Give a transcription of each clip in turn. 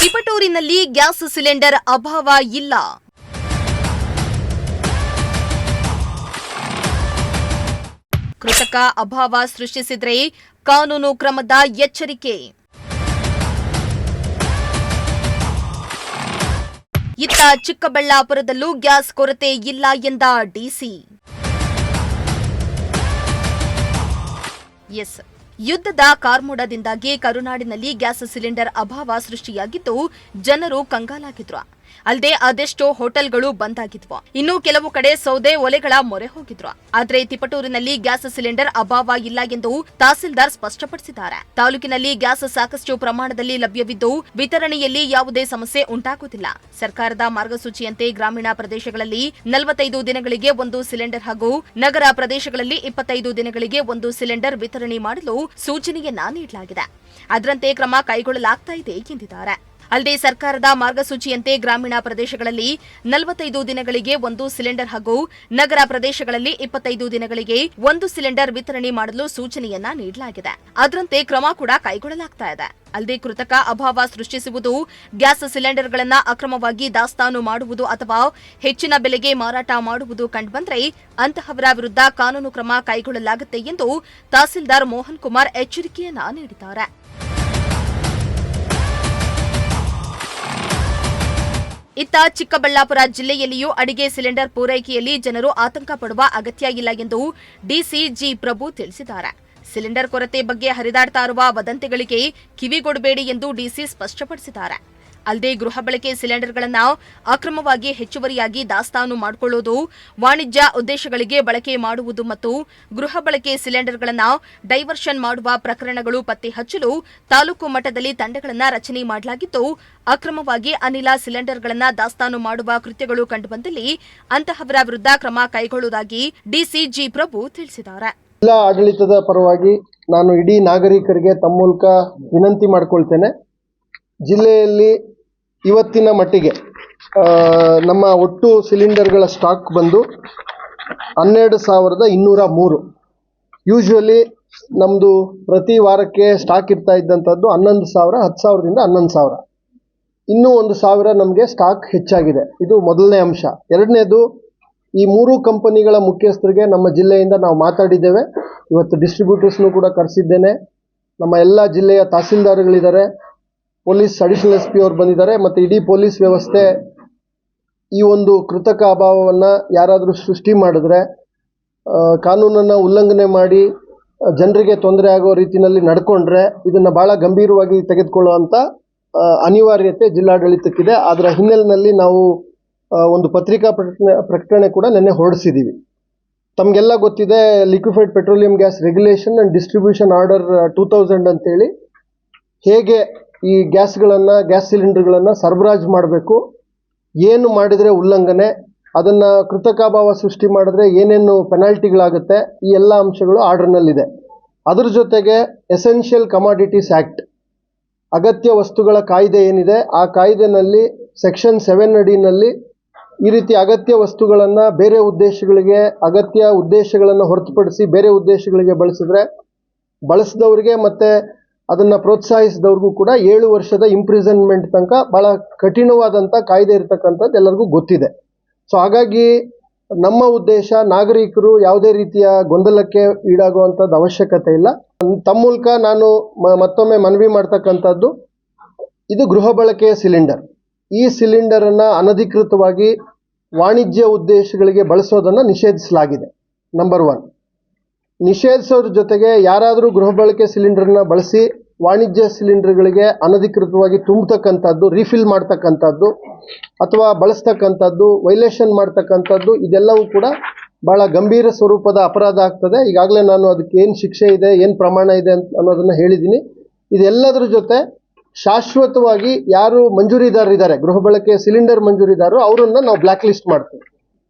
ತಿಪಟೂರಿನಲ್ಲಿ gas cylinder ಅಭಾವ ಇಲ್ಲ. ಕೃತಕ ಅಭಾವ ಸೃಷ್ಟಿಸಿದರೆ ಕಾನೂನು ಕ್ರಮದ ಎಚ್ಚರಿಕೆ. ಇತ್ತ ಚಿಕ್ಕಬಳ್ಳಾಪುರದಲ್ಲೂ ಗ್ಯಾಸ್ ಕೊರತೆ ಇಲ್ಲ ಎಂದ ಡಿಸಿ. ಯುದ್ಧದ ಕಾರ್ಮೋಡದಿಂದಾಗಿ ಕರುನಾಡಿನಲ್ಲಿ ಗ್ಯಾಸ್ ಸಿಲಿಂಡರ್ ಅಭಾವ ಸೃಷ್ಟಿಯಾಗಿದ್ದು ಜನರು ಕಂಗಾಲಾಗಿದ್ರು. ಅಲ್ಲದೆ ಅದೆಷ್ಟೋ ಹೋಟೆಲ್ಗಳು ಬಂದ್ ಆಗಿದ್ವು. ಇನ್ನು ಕೆಲವು ಕಡೆ ಸೌದೆ ಒಲೆಗಳ ಮೊರೆ ಹೋಗಿದ್ರು. ಆದರೆ ತಿಪಟೂರಿನಲ್ಲಿ ಗ್ಯಾಸ್ ಸಿಲಿಂಡರ್ ಅಭಾವ ಇಲ್ಲ ಎಂದು ತಹಸೀಲ್ದಾರ್ ಸ್ಪಷ್ಟಪಡಿಸಿದ್ದಾರೆ. ತಾಲೂಕಿನಲ್ಲಿ ಗ್ಯಾಸ್ ಸಾಕಷ್ಟು ಪ್ರಮಾಣದಲ್ಲಿ ಲಭ್ಯವಿದ್ದು ವಿತರಣೆಯಲ್ಲಿ ಯಾವುದೇ ಸಮಸ್ಯೆ ಉಂಟಾಗುತ್ತಿಲ್ಲ. ಸರ್ಕಾರದ ಮಾರ್ಗಸೂಚಿಯಂತೆ ಗ್ರಾಮೀಣ ಪ್ರದೇಶಗಳಲ್ಲಿ 45 ದಿನಗಳಿಗೆ ಒಂದು ಸಿಲಿಂಡರ್ ಹಾಗೂ ನಗರ ಪ್ರದೇಶಗಳಲ್ಲಿ 25 ದಿನಗಳಿಗೆ ಒಂದು ಸಿಲಿಂಡರ್ ವಿತರಣೆ ಮಾಡಲು ಸೂಚನೆಯನ್ನ ನೀಡಲಾಗಿದೆ. ಅದರಂತೆ ಕ್ರಮ ಕೈಗೊಳ್ಳಲಾಗ್ತಾ ಇದೆ ಎಂದಿದ್ದಾರೆ. ಅಲ್ಲದೆ ಸರ್ಕಾರದ ಮಾರ್ಗಸೂಚಿಯಂತೆ ಗ್ರಾಮೀಣ ಪ್ರದೇಶಗಳಲ್ಲಿ 45 ದಿನಗಳಿಗೆ ಒಂದು ಸಿಲಿಂಡರ್ ಹಾಗೂ ನಗರ ಪ್ರದೇಶಗಳಲ್ಲಿ 25 ದಿನಗಳಿಗೆ ಒಂದು ಸಿಲಿಂಡರ್ ವಿತರಣೆ ಮಾಡಲು ಸೂಚನೆಯನ್ನ ನೀಡಲಾಗಿದೆ. ಅದರಂತೆ ಕ್ರಮ ಕೂಡ ಕೈಗೊಳ್ಳಲಾಗ್ತಾ ಇದೆ. ಅಲ್ಲದೆ ಕೃತಕ ಅಭಾವ ಸೃಷ್ಟಿಸುವುದು, ಗ್ಯಾಸ್ ಸಿಲಿಂಡರ್ಗಳನ್ನು ಅಕ್ರಮವಾಗಿ ದಾಸ್ತಾನು ಮಾಡುವುದು ಅಥವಾ ಹೆಚ್ಚಿನ ಬೆಲೆಗೆ ಮಾರಾಟ ಮಾಡುವುದು ಕಂಡುಬಂದರೆ ಅಂತಹವರ ವಿರುದ್ಧ ಕಾನೂನು ಕ್ರಮ ಕೈಗೊಳ್ಳಲಾಗುತ್ತೆ ಎಂದು ತಹಸೀಲ್ದಾರ್ ಮೋಹನ್ ಕುಮಾರ್ ಎಚ್ಚರಿಕೆಯನ್ನ ನೀಡಿದ್ದಾರೆ. ಇತ್ತ ಚಿಕ್ಕಬಳ್ಳಾಪುರ ಜಿಲ್ಲೆಯಲ್ಲಿಯೂ ಅಡಿಗೆ ಸಿಲಿಂಡರ್ ಪೂರೈಕೆಯಲ್ಲಿ ಜನರು ಆತಂಕ ಪಡುವ ಅಗತ್ಯ ಇಲ್ಲ ಎಂದು ಡಿಸಿ ಜಿ ಪ್ರಭು ತಿಳಿಸಿದ್ದಾರೆ. ಸಿಲಿಂಡರ್ ಕೊರತೆ ಬಗ್ಗೆ ಹರಿದಾಡ್ತಾ ಇರುವ ವದಂತಿಗಳಿಗೆ ಕಿವಿಗೊಡಬೇಡಿ ಎಂದು ಡಿಸಿ ಸ್ಪಷ್ಟಪಡಿಸಿದ್ದಾರೆ. ಅಲ್ಲದೆ ಗೃಹ ಬಳಕೆ ಸಿಲಿಂಡರ್ಗಳನ್ನು ಅಕ್ರಮವಾಗಿ ಹೆಚ್ಚುವರಿಯಾಗಿ ದಾಸ್ತಾನು ಮಾಡಿಕೊಳ್ಳುವುದು, ವಾಣಿಜ್ಯ ಉದ್ದೇಶಗಳಿಗೆ ಬಳಕೆ ಮಾಡುವುದು ಮತ್ತು ಗೃಹ ಬಳಕೆ ಸಿಲಿಂಡರ್ಗಳನ್ನು ಡೈವರ್ಷನ್ ಮಾಡುವ ಪ್ರಕರಣಗಳು ಪತ್ತೆ ಹಚ್ಚಲು ತಾಲೂಕು ಮಟ್ಟದಲ್ಲಿ ತಂಡಗಳನ್ನು ರಚನೆ ಮಾಡಲಾಗಿದ್ದು, ಅಕ್ರಮವಾಗಿ ಅನಿಲ ಸಿಲಿಂಡರ್ಗಳನ್ನು ದಾಸ್ತಾನು ಮಾಡುವ ಕೃತ್ಯಗಳು ಕಂಡುಬಂದಲ್ಲಿ ಅಂತಹವರ ವಿರುದ್ಧ ಕ್ರಮ ಕೈಗೊಳ್ಳುವುದಾಗಿ ಡಿಸಿ ಜಿ ಪ್ರಭು ತಿಳಿಸಿದ್ದಾರೆ. ಜಿಲ್ಲಾ ಆಡಳಿತದ ಪರವಾಗಿ ನಾನು ಇಡೀ ನಾಗರಿಕರಿಗೆ ತಮ್ಮ ಮೂಲಕ ವಿನಂತಿ ಮಾಡಿಕೊಳ್ತೇನೆ. ಜಿಲ್ಲೆಯಲ್ಲಿ ಇವತ್ತಿನ ಮಟ್ಟಿಗೆ ನಮ್ಮ ಒಟ್ಟು ಸಿಲಿಂಡರ್ಗಳ ಸ್ಟಾಕ್ ಬಂದು 12,203. ಯೂಶ್ವಲಿ ನಮ್ಮದು ಪ್ರತಿ ವಾರಕ್ಕೆ ಸ್ಟಾಕ್ ಇರ್ತಾ ಇದ್ದಂಥದ್ದು 11,000, 10,000ದಿಂದ 11,000. ಇನ್ನೂ 1,000 ನಮಗೆ ಸ್ಟಾಕ್ ಹೆಚ್ಚಾಗಿದೆ. ಇದು ಮೊದಲನೇ ಅಂಶ. ಎರಡನೇದು, ಈ 3 ಕಂಪನಿಗಳ ಮುಖ್ಯಸ್ಥರಿಗೆ ನಮ್ಮ ಜಿಲ್ಲೆಯಿಂದ ನಾವು ಮಾತಾಡಿದ್ದೇವೆ. ಇವತ್ತು ಡಿಸ್ಟ್ರಿಬ್ಯೂಟರ್ಸ್ನೂ ಕೂಡ ಕರೆಸಿದ್ದೇನೆ. ನಮ್ಮ ಎಲ್ಲ ಜಿಲ್ಲೆಯ ತಹಸೀಲ್ದಾರ್ಗಳಿದ್ದಾರೆ, ಪೊಲೀಸ್ ಅಡಿಷನಲ್ ಎಸ್ ಪಿ ಅವರು ಬಂದಿದ್ದಾರೆ. ಮತ್ತು ಇಡೀ ಪೊಲೀಸ್ ವ್ಯವಸ್ಥೆ ಈ ಒಂದು ಕೃತಕ ಅಭಾವವನ್ನು ಯಾರಾದರೂ ಸೃಷ್ಟಿ ಮಾಡಿದ್ರೆ, ಕಾನೂನನ್ನು ಉಲ್ಲಂಘನೆ ಮಾಡಿ ಜನರಿಗೆ ತೊಂದರೆ ಆಗೋ ರೀತಿಯಲ್ಲಿ ನಡ್ಕೊಂಡ್ರೆ ಇದನ್ನು ಭಾಳ ಗಂಭೀರವಾಗಿ ತೆಗೆದುಕೊಳ್ಳುವಂಥ ಅನಿವಾರ್ಯತೆ ಜಿಲ್ಲಾಡಳಿತಕ್ಕಿದೆ. ಅದರ ಹಿನ್ನೆಲೆಯಲ್ಲಿ ನಾವು ಒಂದು ಪತ್ರಿಕಾ ಪ್ರಕಟಣೆ ಕೂಡ ನಿನ್ನೆ ಹೊರಡಿಸಿದ್ದೀವಿ. ತಮಗೆಲ್ಲ ಗೊತ್ತಿದೆ, liquefied petroleum gas regulation and distribution order 2000 ಅಂತೇಳಿ ಹೇಗೆ ಈ ಗ್ಯಾಸ್ ಸಿಲಿಂಡರ್ಗಳನ್ನು ಸರಬರಾಜು ಮಾಡಬೇಕು, ಏನು ಮಾಡಿದರೆ ಉಲ್ಲಂಘನೆ, ಅದನ್ನು ಕೃತಕಾಭಾವ ಸೃಷ್ಟಿ ಮಾಡಿದ್ರೆ ಏನೇನು ಪೆನಾಲ್ಟಿಗಳಾಗುತ್ತೆ, ಈ ಎಲ್ಲ ಅಂಶಗಳು ಆರ್ಡರ್ನಲ್ಲಿದೆ. ಅದರ ಜೊತೆಗೆ ಎಸೆನ್ಷಿಯಲ್ ಕಮಾಡಿಟೀಸ್ ಆ್ಯಕ್ಟ್, ಅಗತ್ಯ ವಸ್ತುಗಳ ಕಾಯ್ದೆ ಏನಿದೆ, ಆ ಕಾಯ್ದೆನಲ್ಲಿ ಸೆಕ್ಷನ್ 7 ಅಡಿನಲ್ಲಿ ಈ ರೀತಿ ಅಗತ್ಯ ವಸ್ತುಗಳನ್ನು ಬೇರೆ ಉದ್ದೇಶಗಳಿಗೆ, ಅಗತ್ಯ ಉದ್ದೇಶಗಳನ್ನು ಹೊರತುಪಡಿಸಿ ಬೇರೆ ಉದ್ದೇಶಗಳಿಗೆ ಬಳಸಿದವರಿಗೆ ಮತ್ತು ಅದನ್ನು ಪ್ರೋತ್ಸಾಹಿಸಿದವ್ರಿಗೂ ಕೂಡ 7 ವರ್ಷದ ಇಂಪ್ರಿಸನ್ಮೆಂಟ್ ತನಕ ಭಾಳ ಕಠಿಣವಾದಂಥ ಕಾಯ್ದೆ ಇರತಕ್ಕಂಥದ್ದು ಎಲ್ಲರಿಗೂ ಗೊತ್ತಿದೆ. ಸೊ ಹಾಗಾಗಿ ನಮ್ಮ ಉದ್ದೇಶ ನಾಗರಿಕರು ಯಾವುದೇ ರೀತಿಯ ಗೊಂದಲಕ್ಕೆ ಈಡಾಗುವಂಥದ್ದು ಅವಶ್ಯಕತೆ ಇಲ್ಲ. ತಮ್ಮ ಮೂಲಕ ನಾನು ಮತ್ತೊಮ್ಮೆ ಮನವಿ ಮಾಡ್ತಕ್ಕಂಥದ್ದು, ಇದು ಗೃಹ ಬಳಕೆಯ ಸಿಲಿಂಡರ್. ಈ ಸಿಲಿಂಡರನ್ನು ಅನಧಿಕೃತವಾಗಿ ವಾಣಿಜ್ಯ ಉದ್ದೇಶಗಳಿಗೆ ಬಳಸೋದನ್ನು ನಿಷೇಧಿಸಲಾಗಿದೆ. ನಂಬರ್ 1. ನಿಷೇಧಿಸೋದ್ರ ಜೊತೆಗೆ ಯಾರಾದರೂ ಗೃಹ ಬಳಕೆ ಸಿಲಿಂಡರ್ನ ಬಳಸಿ ವಾಣಿಜ್ಯ ಸಿಲಿಂಡರ್ಗಳಿಗೆ ಅನಧಿಕೃತವಾಗಿ ತುಂಬತಕ್ಕಂಥದ್ದು, ರೀಫಿಲ್ ಮಾಡ್ತಕ್ಕಂಥದ್ದು ಅಥವಾ ಬಳಸ್ತಕ್ಕಂಥದ್ದು, ವೈಲೇಷನ್ ಮಾಡ್ತಕ್ಕಂಥದ್ದು, ಇದೆಲ್ಲವೂ ಕೂಡ ಭಾಳ ಗಂಭೀರ ಸ್ವರೂಪದ ಅಪರಾಧ ಆಗ್ತದೆ. ಈಗಾಗಲೇ ನಾನು ಅದಕ್ಕೆ ಏನು ಶಿಕ್ಷೆ ಇದೆ, ಏನು ಪ್ರಮಾಣ ಇದೆ ಅನ್ನೋದನ್ನು ಹೇಳಿದ್ದೀನಿ. ಇದೆಲ್ಲದರ ಜೊತೆ ಶಾಶ್ವತವಾಗಿ ಯಾರು ಮಂಜೂರಿದಾರರಿದ್ದಾರೆ, ಗೃಹ ಬಳಕೆಯ ಸಿಲಿಂಡರ್ ಮಂಜೂರಿದಾರರು, ಅವರನ್ನು ನಾವು ಬ್ಲ್ಯಾಕ್ ಲಿಸ್ಟ್ ಮಾಡ್ತೀವಿ.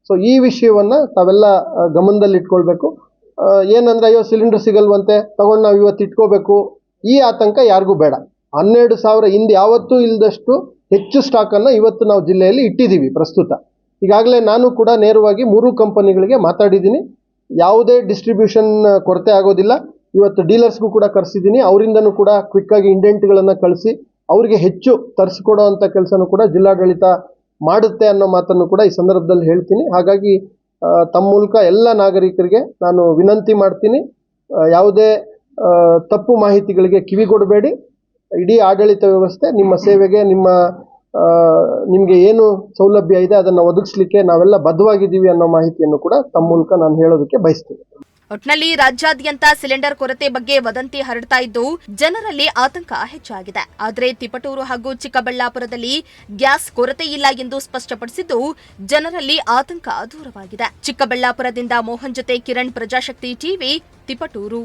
ಸೊ ಈ ವಿಷಯವನ್ನು ತಾವೆಲ್ಲ ಗಮನದಲ್ಲಿ ಇಟ್ಕೊಳ್ಬೇಕು. ಏನಂದರೆ, ಅಯ್ಯೋ ಸಿಲಿಂಡರ್ ಸಿಗಲ್ವಂತೆ, ತಗೊಂಡು ನಾವು ಇವತ್ತು ಇಟ್ಕೋಬೇಕು, ಈ ಆತಂಕ ಯಾರಿಗೂ ಬೇಡ. 12,000 ಹಿಂದೆ ಯಾವತ್ತೂ ಇಲ್ಲದಷ್ಟು ಹೆಚ್ಚು ಸ್ಟಾಕನ್ನು ಇವತ್ತು ನಾವು ಜಿಲ್ಲೆಯಲ್ಲಿ ಇಟ್ಟಿದ್ದೀವಿ ಪ್ರಸ್ತುತ. ಈಗಾಗಲೇ ನಾನು ಕೂಡ ನೇರವಾಗಿ 3 ಕಂಪನಿಗಳಿಗೆ ಮಾತಾಡಿದ್ದೀನಿ. ಯಾವುದೇ ಡಿಸ್ಟ್ರಿಬ್ಯೂಷನ್ ಕೊರತೆ ಆಗೋದಿಲ್ಲ. ಇವತ್ತು ಡೀಲರ್ಸ್ಗೂ ಕೂಡ ಕರೆಸಿದ್ದೀನಿ. ಅವರಿಂದನೂ ಕೂಡ ಕ್ವಿಕ್ಕಾಗಿ ಇಂಡೆಂಟ್ಗಳನ್ನು ಕಳಿಸಿ ಅವರಿಗೆ ಹೆಚ್ಚು ತರಿಸಿಕೊಡೋ ಅಂಥ ಕೆಲಸನೂ ಕೂಡ ಜಿಲ್ಲಾಡಳಿತ ಮಾಡುತ್ತೆ ಅನ್ನೋ ಮಾತನ್ನು ಕೂಡ ಈ ಸಂದರ್ಭದಲ್ಲಿ ಹೇಳ್ತೀನಿ. ಹಾಗಾಗಿ ತಮ್ಮ ಮೂಲಕ ಎಲ್ಲ ನಾಗರಿಕರಿಗೆ ನಾನು ವಿನಂತಿ ಮಾಡ್ತೀನಿ, ಯಾವುದೇ ತಪ್ಪು ಮಾಹಿತಿಗಳಿಗೆ ಕಿವಿಗೊಡಬೇಡಿ. ಇಡೀ ಆಡಳಿತ ವ್ಯವಸ್ಥೆ ನಿಮ್ಮ ಸೇವೆಗೆ, ನಿಮಗೆ ಏನು ಸೌಲಭ್ಯ ಇದೆ ಅದನ್ನು ಒದಗಿಸ್ಲಿಕ್ಕೆ ನಾವೆಲ್ಲ ಬದ್ಧವಾಗಿದ್ದೀವಿ ಅನ್ನೋ ಮಾಹಿತಿಯನ್ನು ಕೂಡ ತಮ್ಮ ಮೂಲಕ ನಾನು ಹೇಳೋದಕ್ಕೆ ಬಯಸ್ತೀನಿ. ಒಟ್ನಲ್ಲಿ ರಾಜ್ಯಾದ್ಯಂತ ಸಿಲಿಂಡರ್ ಕೊರತೆ ಬಗ್ಗೆ ವದಂತಿ ಹರಡ್ತಾ ಇದ್ದು ಜನರಲ್ಲಿ ಆತಂಕ ಹೆಚ್ಚಾಗಿದೆ. ಆದರೆ ತಿಪಟೂರು ಹಾಗೂ ಚಿಕ್ಕಬಳ್ಳಾಪುರದಲ್ಲಿ ಗ್ಯಾಸ್ ಕೊರತೆ ಇಲ್ಲ ಎಂದು ಸ್ಪಷ್ಟಪಡಿಸಿದ್ದು ಜನರಲ್ಲಿ ಆತಂಕ ದೂರವಾಗಿದೆ. ಚಿಕ್ಕಬಳ್ಳಾಪುರದಿಂದ ಮೋಹನ್ ಜೊತೆ ಕಿರಣ್, ಪ್ರಜಾಶಕ್ತಿ ಟಿವಿ, ತಿಪಟೂರು.